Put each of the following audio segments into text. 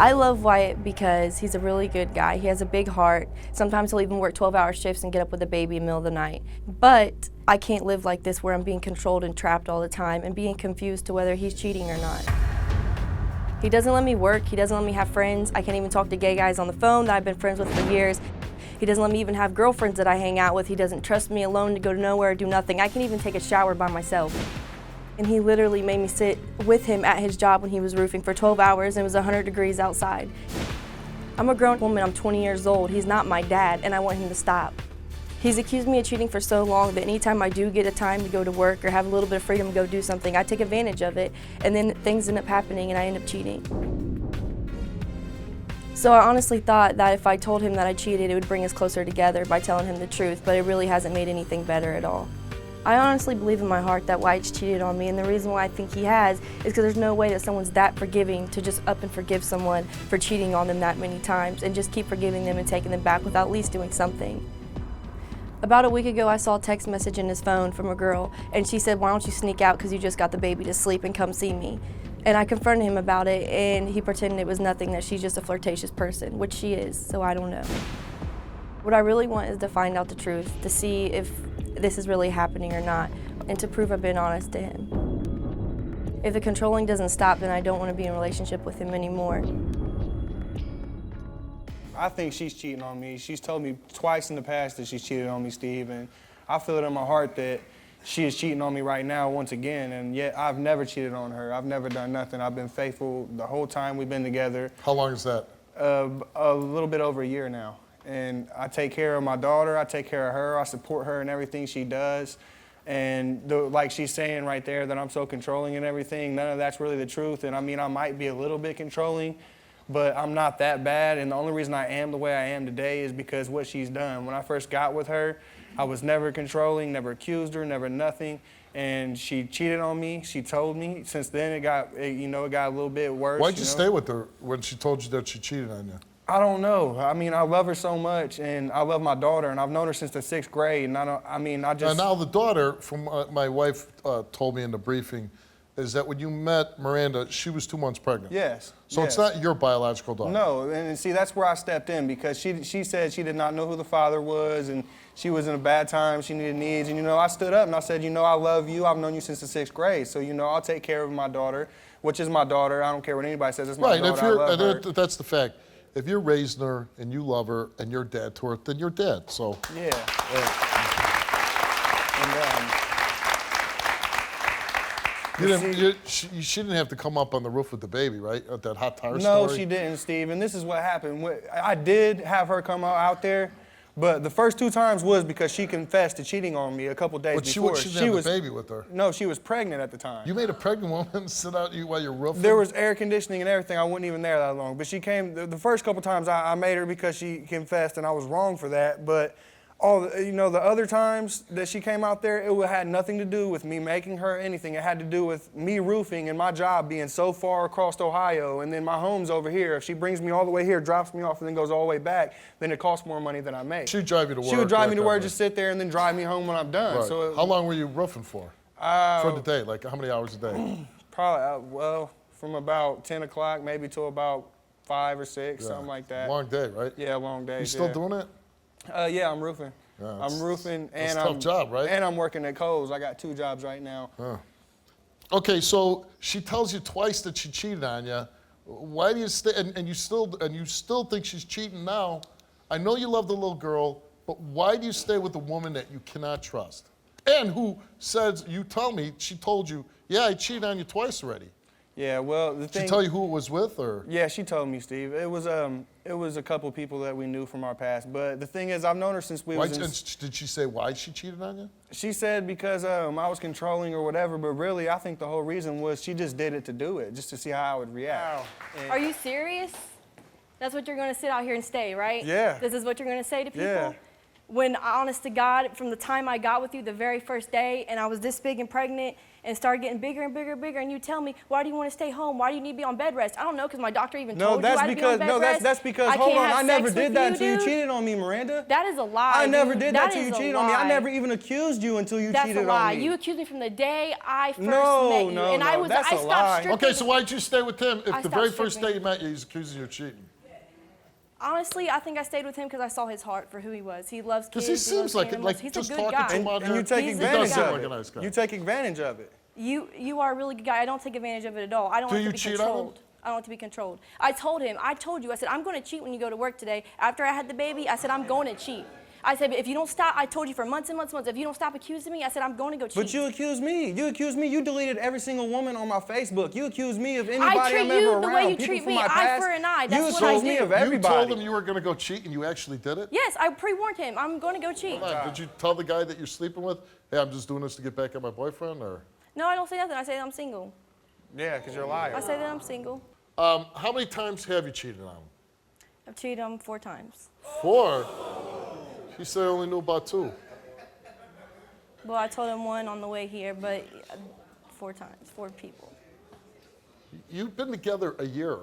I love Wyatt because he's a really good guy. He has a big heart. Sometimes he'll even work 12-hour shifts and get up with a baby in the middle of the night. But I can't live like this where I'm being controlled and trapped all the time and being confused to whether he's cheating or not. He doesn't let me work. He doesn't let me have friends. I can't even talk to gay guys on the phone that I've been friends with for years. He doesn't let me even have girlfriends that I hang out with. He doesn't trust me alone to go to nowhere or do nothing. I can't even take a shower by myself. And he literally made me sit with him at his job when he was roofing for 12 hours and it was 100 degrees outside. I'm a grown woman, I'm 20 years old. He's not my dad and I want him to stop. He's accused me of cheating for so long that anytime I do get a time to go to work or have a little bit of freedom to go do something, I take advantage of it and then things end up happening and I end up cheating. So I honestly thought that if I told him that I cheated, it would bring us closer together by telling him the truth, but it really hasn't made anything better at all. I honestly believe in my heart that Wyatt's cheated on me, and the reason why I think he has is because there's no way that someone's that forgiving to just up and forgive someone for cheating on them that many times and just keep forgiving them and taking them back without at least doing something. About a week ago, I saw a text message in his phone from a girl, and she said, "Why don't you sneak out because you just got the baby to sleep and come see me?" And I confronted him about it, and he pretended it was nothing, that she's just a flirtatious person, which she is, so I don't know. What I really want is to find out the truth, to see if this is really happening or not, and to prove I've been honest to him. If the controlling doesn't stop, then I don't want to be in a relationship with him anymore. I think she's cheating on me. She's told me twice in the past that she's cheated on me, Steve, and I feel it in my heart that she is cheating on me right now once again, and yet I've never cheated on her. I've never done nothing. I've been faithful the whole time we've been together. How long is that? A little bit over a year now. And I take care of my daughter, I take care of her, I support her in everything she does. And like she's saying right there that I'm so controlling and everything, none of that's really the truth. And I mean, I might be a little bit controlling, but I'm not that bad. And the only reason I am the way I am today is because what she's done. When I first got with her, I was never controlling, never accused her, never nothing. And she cheated on me, she told me. Since then, it got a little bit worse. Why'd you stay with her when she told you that she cheated on you? I don't know. I mean, I love her so much, and I love my daughter, and I've known her since the 6th grade, and And now the daughter, from my wife told me in the briefing, is that when you met Myranda, she was 2 months pregnant. Yes. So yes. It's not your biological daughter. No, and see, that's where I stepped in, because she said she did not know who the father was, and she was in a bad time, she needed needs, and I stood up and I said, I love you, I've known you since the 6th grade, so I'll take care of my daughter, which is my daughter. I don't care what anybody says, it's my daughter, I love her. That's the fact. If you're raising her and you love her and you're dead to her, then you're dead. So yeah. She didn't have to come up on the roof with the baby, right? At that hot tire No, story? she didn't, Steve. And this is what happened. I did have her come out there, but the first 2 times was because she confessed to cheating on me a couple days before. She didn't have the baby with her. No, she was pregnant at the time. You made a pregnant woman sit out while you're roofing? There was air conditioning and everything. I wasn't even there that long. But she came, the first couple times I made her because she confessed, and I was wrong for that. But the other times that she came out there, it had nothing to do with me making her anything. It had to do with me roofing and my job being so far across Ohio, and then my home's over here. If she brings me all the way here, drops me off, and then goes all the way back, then it costs more money than I make. She'd drive you to work. She would drive me to work, just sit there, and then drive me home when I'm done. Right. So how long were you roofing for? For the day, like how many hours a day? Probably, from about 10 o'clock maybe till about 5 or 6, something like that. Long day, right? Yeah, long day. You still doing it? Yeah, I'm roofing. Yeah, I'm roofing, and it's a tough job, right? And I'm working at Kohl's. I got 2 jobs right now. Okay, so she tells you twice that she cheated on you. Why do you stay? And you still think she's cheating now? I know you love the little girl, but why do you stay with a woman that you cannot trust? And who says, you tell me, she told you, yeah, I cheated on you twice already. Yeah, well, the thing. Did she tell you who it was with, or? Yeah, she told me, Steve. It was a couple people that we knew from our past. But the thing is, I've known her since we was in. Did she say why she cheated on you? She said because I was controlling or whatever. But really, I think the whole reason was she just did it to do it, just to see how I would react. Are you serious? That's what you're going to sit out here and stay, right? Yeah. This is what you're going to say to people? Yeah. When, honest to God, from the time I got with you the very first day and I was this big and pregnant and started getting bigger and bigger and bigger, and you tell me, why do you want to stay home? Why do you need to be on bed rest? I don't know, because my doctor even told you I had to be on bed rest. That's because, hold on, I never did that until you cheated on me, Miranda. That is a lie, I never did that until you cheated on me. I never even accused you until you cheated on me. That's a lie. You accused me from the day I first met you. No, that's a lie. Okay, so why'd you stay with him if the very first day you met you, he's accusing you of cheating? Honestly, I think I stayed with him because I saw his heart for who he was. He loves kids. Because he seems like he's just a good talking guy. to him. And you take advantage of it. Nice guy. You take advantage of it. You are a really good guy. I don't take advantage of it at all. I don't like to be controlled. I don't like to be controlled. I told you, I said, I'm going to cheat when you go to work today. After I had the baby, I said, I'm going to cheat. I said, if you don't stop, I told you for months and months and months, if you don't stop accusing me, I said, I'm going to go cheat. But you accused me. You deleted every single woman on my Facebook. You accused me of anybody I'm ever around. I treat you the way you treat me, eye for an eye. That's what I do. You accused me of everybody. You told him you were going to go cheat and you actually did it? Yes, I pre-warned him. I'm going to go cheat. Did you tell the guy that you're sleeping with, hey, I'm just doing this to get back at my boyfriend, or? No, I don't say nothing. I say that I'm single. Yeah, because you're a liar. I say that I'm single. How many times have you cheated on him? I've cheated on him 4 times. 4? She said I only knew about 2. Well, I told him 1 on the way here, but 4 times, 4 people. You've been together a year.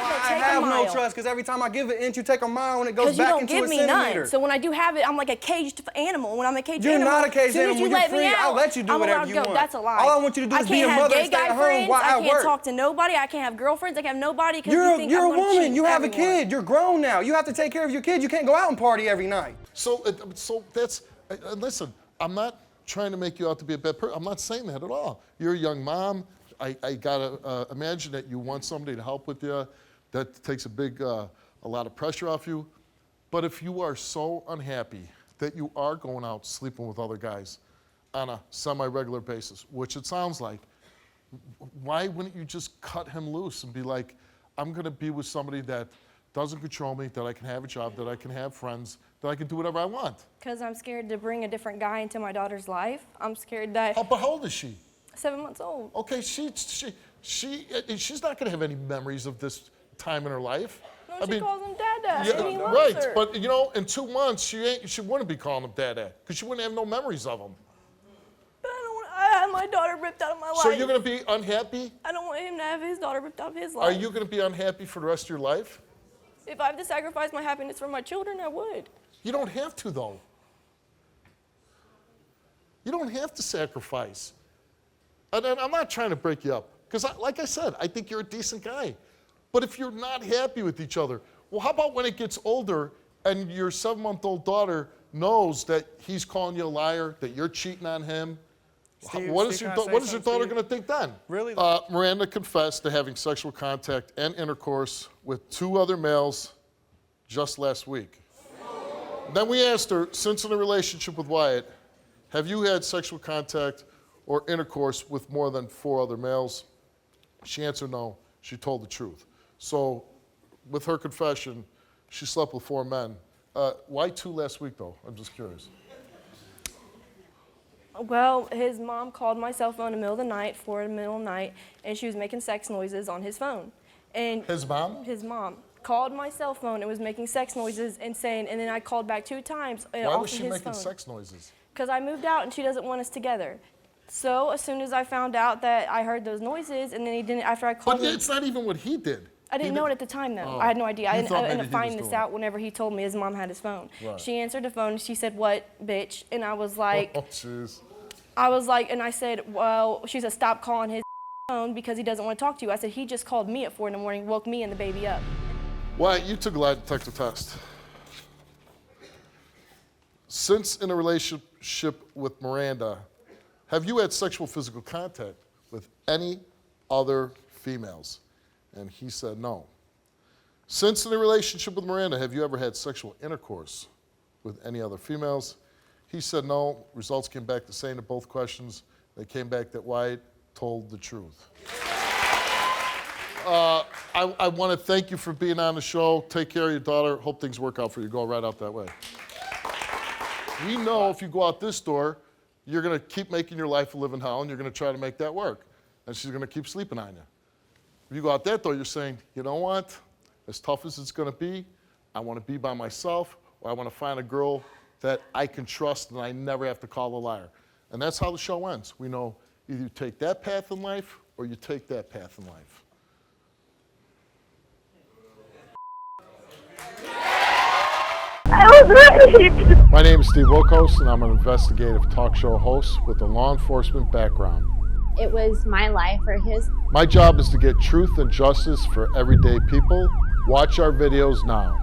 I have no trust because every time I give an inch, you take a mile and it goes back into a centimeter. Because you don't give me none. So when I do have it, I'm like a caged animal. When I'm a caged animal, you're not a caged animal. You're free. I'll let you do whatever you want. That's a lie. All I want you to do is be a mother and stay at home while I work. I can't talk to nobody. I can't have girlfriends. I can't have nobody because you think you're I'm a woman. You have a kid. You're grown now. You have to take care of your kid. You can't go out and party every night. So that's listen. I'm not trying to make you out to be a bad person. I'm not saying that at all. You're a young mom. I gotta imagine that you want somebody to help with you. That takes a lot of pressure off you. But if you are so unhappy that you are going out sleeping with other guys on a semi-regular basis, which it sounds like, why wouldn't you just cut him loose and be like, I'm going to be with somebody that doesn't control me, that I can have a job, that I can have friends, that I can do whatever I want? Because I'm scared to bring a different guy into my daughter's life. I'm scared that... But how old is she? 7 months old. Okay, she's not going to have any memories of this time in her life. No, she calls him Dada. Yeah, and he loves right, her. but in 2 months, she wouldn't be calling him Dada because she wouldn't have no memories of him. But I had my daughter ripped out of my life. So you're going to be unhappy? I don't want him to have his daughter ripped out of his life. Are you going to be unhappy for the rest of your life? If I have to sacrifice my happiness for my children, I would. You don't have to, though. You don't have to sacrifice. And I'm not trying to break you up because, like I said, I think you're a decent guy. But if you're not happy with each other, well, how about when it gets older and your 7-month-old daughter knows that he's calling you a liar, that you're cheating on him? What is your daughter going to think then? Really? Myranda confessed to having sexual contact and intercourse with 2 other males just last week. Then we asked her, since in a relationship with Wyatt, have you had sexual contact or intercourse with more than 4 other males? She answered no. She told the truth. So with her confession, she slept with 4 men. Why 2 last week, though? I'm just curious. Well, his mom called my cell phone in the middle of the night, 4 in the middle of the night, and she was making sex noises on his phone. And his mom? His mom called my cell phone and was making sex noises and saying, and then I called back 2 times. Why was she making sex noises? Because I moved out and she doesn't want us together. So as soon as I found out that I heard those noises, and then he didn't, after I called him. But it's not even what he did. I didn't know it at the time, though. Oh. I had no idea. I ended up finding this out whenever he told me his mom had his phone. Right. She answered the phone. She said, "What, bitch?" And I was like, oh, jeez. I was like, and I said, well, she said, stop calling his phone because he doesn't want to talk to you. I said, he just called me at 4 in the morning, woke me and the baby up. Wyatt, you took a lie detector test. Since in a relationship with Myranda, have you had sexual physical contact with any other females? And he said no. Since in a relationship with Myranda, have you ever had sexual intercourse with any other females? He said no. Results came back the same to both questions. They came back that Wyatt told the truth. I want to thank you for being on the show. Take care of your daughter. Hope things work out for you. Go right out that way. We know if you go out this door, you're going to keep making your life a living hell, and you're going to try to make that work. And she's going to keep sleeping on you. If you go out that door, you're saying, you know what? as tough as it's gonna be, I wanna be by myself, or I wanna find a girl that I can trust and I never have to call a liar. And that's how the show ends. We know either you take that path in life or you take that path in life. I was raped! My name is Steve Wilkos, and I'm an investigative talk show host with a law enforcement background. It was my life or his. My job is to get truth and justice for everyday people. Watch our videos now.